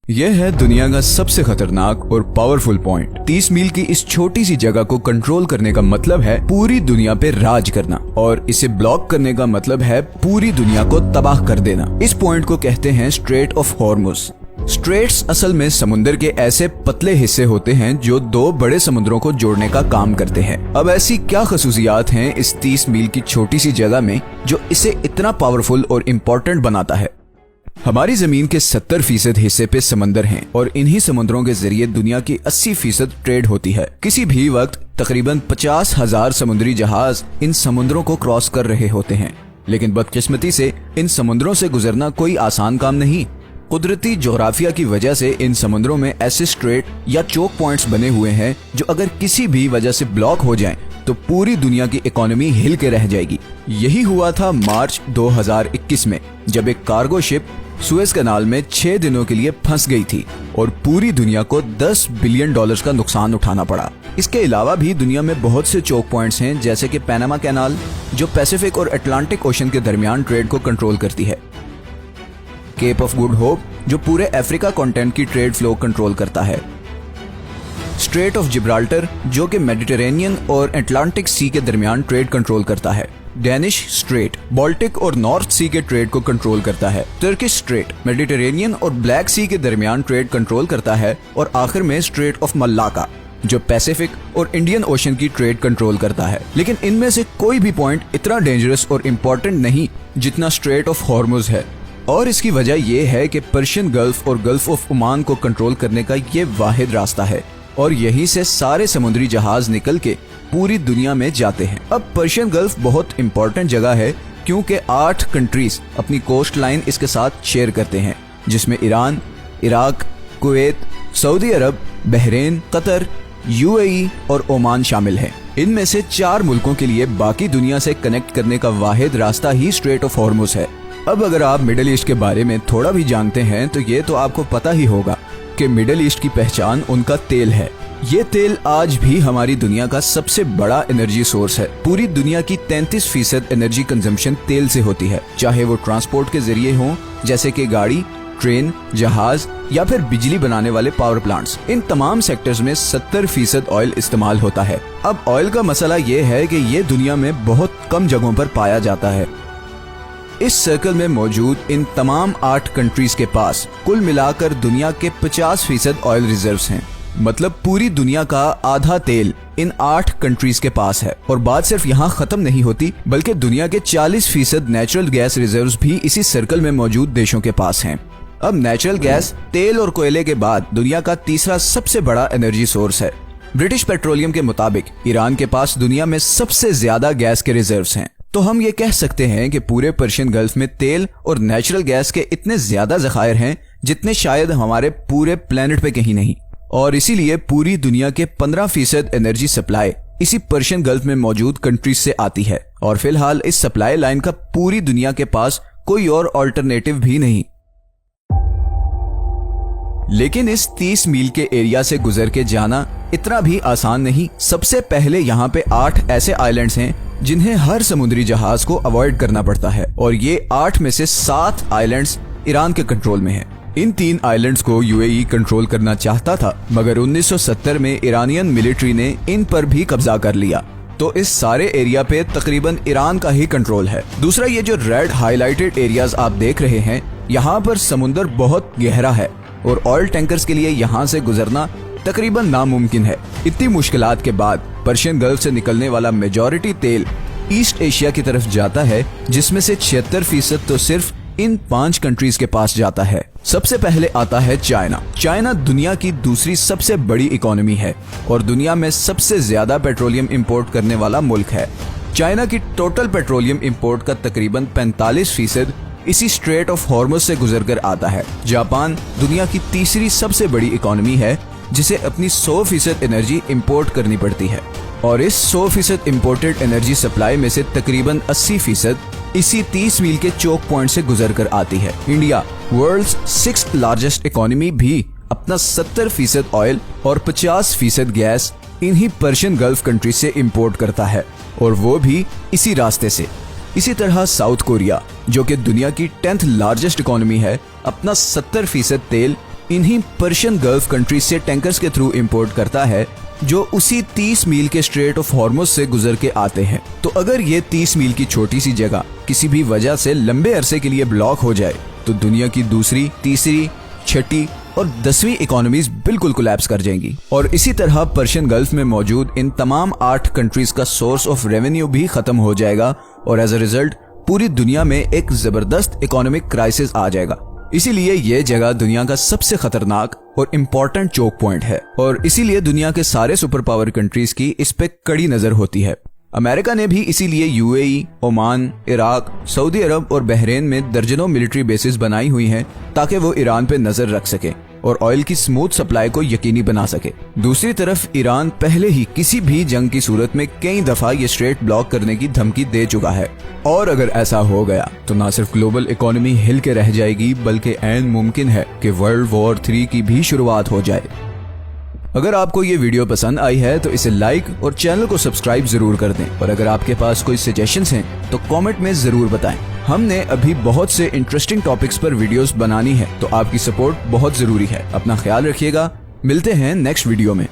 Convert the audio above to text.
यह है दुनिया का सबसे खतरनाक और पावरफुल पॉइंट। 30 मील की इस छोटी सी जगह को कंट्रोल करने का मतलब है पूरी दुनिया पे राज करना, और इसे ब्लॉक करने का मतलब है पूरी दुनिया को तबाह कर देना। इस पॉइंट को कहते हैं स्ट्रेट ऑफ हॉर्मुज। स्ट्रेट्स असल में समुद्र के ऐसे पतले हिस्से होते हैं जो दो बड़े समुद्रों को जोड़ने का काम करते हैं। अब ऐसी क्या खसूसियात हैं इस 30 मील की छोटी सी जगह में जो इसे इतना पावरफुल और इम्पोर्टेंट बनाता है? हमारी जमीन के 70% हिस्से पे समंदर हैं और इन्हीं समुद्रों के जरिए दुनिया की 80% ट्रेड होती है। किसी भी वक्त तकरीबन 50,000 समुद्री जहाज इन समुद्रों को क्रॉस कर रहे होते हैं, लेकिन बदकिस्मती से इन समुद्रों से गुजरना कोई आसान काम नहीं। कुदरती जोग्राफिया की वजह से इन समुद्रों में ऐसे स्ट्रेट या चोक पॉइंट्स बने हुए हैं जो अगर किसी भी वजह से ब्लॉक हो जाएं तो पूरी दुनिया की इकोनॉमी हिल के रह जाएगी। यही हुआ था मार्च 2021 में, जब एक कार्गो शिप सुएज कनाल में 6 दिनों के लिए फंस गई थी और पूरी दुनिया को $10 बिलियन का नुकसान उठाना पड़ा। इसके अलावा भी दुनिया में बहुत से चोक पॉइंट्स हैं, जैसे कि पैनामा कैनाल जो पैसिफिक और अटलांटिक ओशन के दरमियान ट्रेड को कंट्रोल करती है, केप ऑफ गुड होप जो पूरे अफ्रीका कॉन्टिनेंट की ट्रेड फ्लो कंट्रोल करता है, स्ट्रेट ऑफ जिब्राल्टर जो कि मेडिटेरेनियन और अटलांटिक सी के दरमियान ट्रेड कंट्रोल करता है, डेनिश स्ट्रेट बाल्टिक और नॉर्थ सी के ट्रेड को कंट्रोल करता है, टर्किश स्ट्रेट मेडिटेरेनियन और ब्लैक सी के दरमियान ट्रेड कंट्रोल करता है, और आखिर में स्ट्रेट ऑफ मलाक्का जो पैसिफिक और इंडियन ओशन की ट्रेड कंट्रोल करता है। लेकिन इनमें से कोई भी पॉइंट इतना डेंजरस और इम्पोर्टेंट नहीं जितना स्ट्रेट ऑफ हॉर्मुज है, और इसकी वजह यह है कि पर्शियन गल्फ और गल्फ ऑफ ओमान को कंट्रोल करने का ये वाहिद रास्ता है, और यहीं से सारे समुद्री जहाज निकल के पूरी दुनिया में जाते हैं। अब पर्शियन गल्फ बहुत इंपॉर्टेंट जगह है क्योंकि 8 कंट्रीज अपनी कोस्ट लाइन इसके साथ शेयर करते हैं, जिसमें ईरान, इराक, कुवैत, सऊदी अरब, बहरीन, कतर, यूएई और ओमान शामिल हैं। इनमें से 4 मुल्कों के लिए बाकी दुनिया से कनेक्ट करने का वाहिद रास्ता ही स्ट्रेट ऑफ हॉर्मुज है। अब अगर आप मिडिल ईस्ट के बारे में थोड़ा भी जानते हैं तो ये तो आपको पता ही होगा कि मिडिल ईस्ट की पहचान उनका तेल है। ये तेल आज भी हमारी दुनिया का सबसे बड़ा एनर्जी सोर्स है। पूरी दुनिया की 33% एनर्जी कंजम्पशन तेल से होती है, चाहे वो ट्रांसपोर्ट के जरिए हो जैसे कि गाड़ी, ट्रेन, जहाज या फिर बिजली बनाने वाले पावर प्लांट्स। इन तमाम सेक्टर्स में 70% ऑयल इस्तेमाल होता है। अब ऑयल का मसला ये है कि ये दुनिया में बहुत कम जगहों पर पाया जाता है। इस सर्कल में मौजूद इन तमाम 8 कंट्रीज के पास कुल मिलाकर दुनिया के 50% ऑयल रिजर्व्स हैं। मतलब पूरी दुनिया का आधा तेल इन 8 कंट्रीज के पास है। और बात सिर्फ यहाँ खत्म नहीं होती, बल्कि दुनिया के 40% नेचुरल गैस रिजर्व्स भी इसी सर्कल में मौजूद देशों के पास हैं। अब नेचुरल गैस तेल और कोयले के बाद दुनिया का तीसरा सबसे बड़ा एनर्जी सोर्स है। ब्रिटिश पेट्रोलियम के मुताबिक ईरान के पास दुनिया में सबसे ज्यादा गैस के रिजर्व्स हैं। तो हम ये कह सकते हैं कि पूरे पर्शियन गल्फ में तेल और नेचुरल गैस के इतने ज्यादा जखायर हैं जितने शायद हमारे पूरे प्लेनेट पे कहीं नहीं, और इसीलिए पूरी दुनिया के 15% एनर्जी सप्लाई इसी पर्शियन गल्फ में मौजूद कंट्रीज से आती है। और फिलहाल इस सप्लाई लाइन का पूरी दुनिया के पास कोई और ऑल्टरनेटिव भी नहीं। लेकिन इस 30 मील के एरिया से गुजर के जाना इतना भी आसान नहीं। सबसे पहले यहाँ पे 8 ऐसे आइलैंड्स हैं जिन्हें हर समुद्री जहाज को अवॉइड करना पड़ता है, और ये 8 में से 7 आइलैंड्स ईरान के कंट्रोल में हैं। इन 3 आइलैंड्स को यूएई कंट्रोल करना चाहता था, मगर 1970 में ईरानियन मिलिट्री ने इन पर भी कब्जा कर लिया, तो इस सारे एरिया पे तकरीबन ईरान का ही कंट्रोल है। दूसरा, ये जो रेड हाईलाइटेड एरियाज आप देख रहे हैं, यहाँ पर समुंदर बहुत गहरा है और ऑयल टैंकर्स के लिए यहाँ से गुजरना तकरीबन नामुमकिन है। इतनी मुश्किलात के बाद पर्शियन गल्फ से निकलने वाला मेजॉरिटी तेल ईस्ट एशिया की तरफ जाता है, जिसमें से 76% तो सिर्फ इन 5 कंट्रीज के पास जाता है। सबसे पहले आता है चाइना। चाइना दुनिया की दूसरी सबसे बड़ी इकोनॉमी है और दुनिया में सबसे ज्यादा पेट्रोलियम इंपोर्ट करने वाला मुल्क है। चाइना की टोटल पेट्रोलियम इंपोर्ट का तकरीबन 45% इसी स्ट्रेट ऑफ हॉर्मुज से गुजरकर आता है। जापान दुनिया की तीसरी सबसे बड़ी इकोनॉमी है जिसे अपनी 100% एनर्जी इंपोर्ट करनी पड़ती है, और इस 100% इंपोर्टेड एनर्जी सप्लाई में से तकरीबन 80% इसी 30 मील के चोक पॉइंट से गुजर कर आती है। India world's 6th largest economy भी अपना 70% ऑयल और 50% गैस इन्हीं पर्शियन गल्फ कंट्री से इंपोर्ट करता है, और वो भी इसी रास्ते से। इसी तरह साउथ कोरिया जो कि दुनिया की 10th लार्जेस्ट इकोनॉमी है, अपना 70% तेल इन्हीं पर्शियन गल्फ कंट्रीज से टैंकर्स के थ्रू इंपोर्ट करता है, जो उसी 30 मील के स्ट्रेट ऑफ हॉर्मुज से गुजर के आते हैं। तो अगर ये 30 मील की छोटी सी जगह किसी भी वजह से लंबे अरसे के लिए ब्लॉक हो जाए तो दुनिया की दूसरी, तीसरी, छठी और 10वीं इकोनॉमीज बिल्कुल कोलैप्स कर जाएंगी। और इसी तरह पर्शियन गल्फ में मौजूद इन तमाम 8 कंट्रीज का सोर्स ऑफ रेवेन्यू भी खत्म हो जाएगा और एज अ रिजल्ट पूरी दुनिया में एक जबरदस्त इकोनॉमिक क्राइसिस आ जाएगा। इसीलिए ये जगह दुनिया का सबसे खतरनाक और इम्पोर्टेंट चोक पॉइंट है और इसीलिए दुनिया के सारे सुपर पावर कंट्रीज की इस पे कड़ी नजर होती है। अमेरिका ने भी इसीलिए यूएई, ओमान, इराक, सऊदी अरब और बहरीन में दर्जनों मिलिट्री बेसिस बनाई हुई हैं ताकि वो ईरान पे नजर रख सके और ऑयल की स्मूथ सप्लाई को यकीनी बना सके। दूसरी तरफ ईरान पहले ही किसी भी जंग की सूरत में कई दफा ये स्ट्रेट ब्लॉक करने की धमकी दे चुका है और अगर ऐसा हो गया तो न सिर्फ ग्लोबल इकोनॉमी हिल के रह जाएगी बल्कि ऐन मुमकिन है कि वर्ल्ड वॉर 3 की भी शुरुआत हो जाए। अगर आपको ये वीडियो पसंद आई है तो इसे लाइक और चैनल को सब्सक्राइब जरूर कर दें और अगर आपके पास कोई सजेशंस हैं तो कमेंट में जरूर बताएं। हमने अभी बहुत से इंटरेस्टिंग टॉपिक्स पर वीडियोस बनानी है तो आपकी सपोर्ट बहुत जरूरी है। अपना ख्याल रखिएगा, मिलते हैं नेक्स्ट वीडियो में।